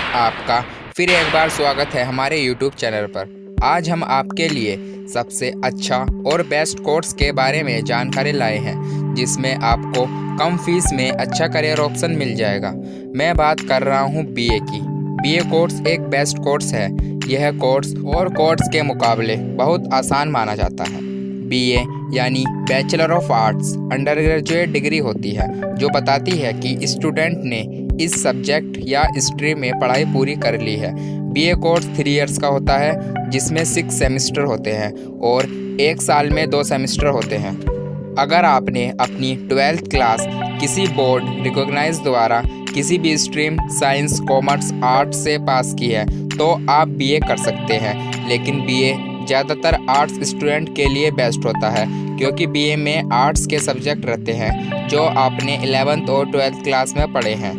आपका फिर एक बार स्वागत है हमारे YouTube चैनल पर। आज हम आपके लिए सबसे अच्छा और बेस्ट कोर्स के बारे में जानकारी लाए हैं, जिसमें आपको कम फीस में अच्छा करियर ऑप्शन मिल जाएगा। मैं बात कर रहा हूँ बीए की। बीए कोर्स एक बेस्ट कोर्स है। यह कोर्स और कोर्स के मुकाबले बहुत आसान माना जाता है। बीए यानी bachelor of arts under graduate degree होती है, जो बताती है कि स्टूडेंट ने इस सब्जेक्ट या स्ट्रीम में पढ़ाई पूरी कर ली है। बीए कोर्स 3 इयर्स का होता है, जिसमें 6 सेमेस्टर होते हैं और 1 साल में 2 सेमेस्टर होते हैं। अगर आपने अपनी 12th क्लास किसी बोर्ड रिकॉग्नाइज द्वारा किसी भी स्ट्रीम साइंस, कॉमर्स, आर्ट्स से पास की है तो आप बीए कर सकते हैं। लेकिन बीए ज़्यादातर आर्ट्स स्टूडेंट के लिए बेस्ट होता है, क्योंकि बीए में आर्ट्स के सब्जेक्ट रहते हैं जो आपने 11th और 12th क्लास में पढ़े हैं।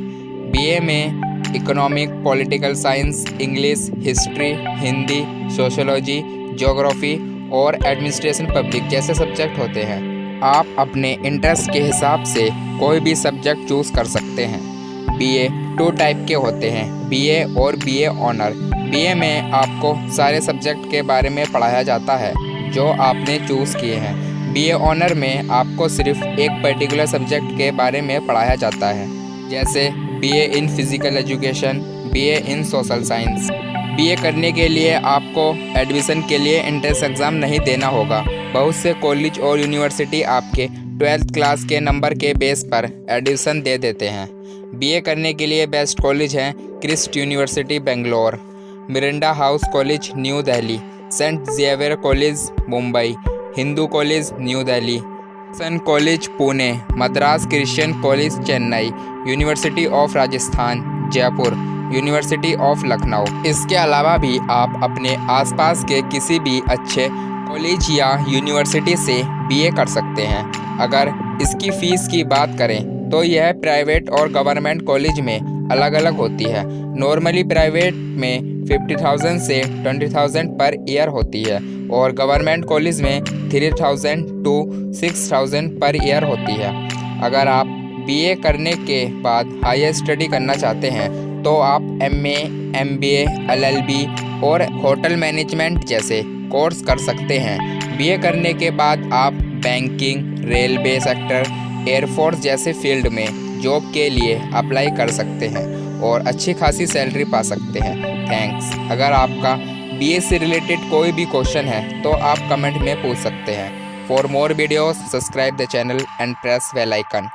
बीए में economic, political science, English, history, Hindi, sociology, geography और एडमिनिस्ट्रेशन पब्लिक जैसे सब्जेक्ट होते हैं। आप अपने इंटरेस्ट के हिसाब से कोई भी सब्जेक्ट चूज़ कर सकते हैं। बीए 2 टाइप के होते हैं, बीए और बीए ऑनर। बीए में आपको सारे सब्जेक्ट के बारे में पढ़ाया जाता है जो आपने चूज़ किए हैं। बीए ऑनर में आपको सिर्फ एक पर्टिकुलर सब्जेक्ट के बारे में पढ़ाया जाता है, जैसे बीए इन फिज़िकल एजुकेशन, बीए इन सोशल साइंस। बीए करने के लिए आपको एडमिशन के लिए एंट्रेंस एग्ज़ाम नहीं देना होगा। बहुत से कॉलेज और यूनिवर्सिटी आपके 12th क्लास के नंबर के बेस पर एडमिशन दे देते हैं। बीए करने के लिए बेस्ट कॉलेज हैं Christ university Bangalore, Miranda house college new Delhi, saint Xavier college Mumbai, Hindu college new Delhi, सन college Pune, Madras Christian college Chennai, university of Rajasthan Jaipur, university of Lucknow. इसके अलावा भी आप अपने आसपास के किसी भी अच्छे कॉलेज या यूनिवर्सिटी से बीए कर सकते हैं। अगर इसकी फ़ीस की बात करें तो यह प्राइवेट और गवर्नमेंट कॉलेज में अलग अलग होती है। नॉर्मली प्राइवेट में 50,000 से 20,000 पर ईयर होती है और गवर्नमेंट कॉलेज में 3,000 to 6,000 पर ईयर होती है। अगर आप बीए करने के बाद हायर स्टडी करना चाहते हैं तो आप एमए, एमबीए, एलएलबी और होटल मैनेजमेंट जैसे कोर्स कर सकते हैं। बीए करने के बाद आप बैंकिंग, रेलवे सेक्टर, एयरफोर्स जैसे फील्ड में जॉब के लिए अप्लाई कर सकते हैं और अच्छी खासी सैलरी पा सकते हैं। थैंक्स। अगर आपका बीए से रिलेटेड कोई भी क्वेश्चन है तो आप कमेंट में पूछ सकते हैं। For more videos subscribe the channel and press bell icon.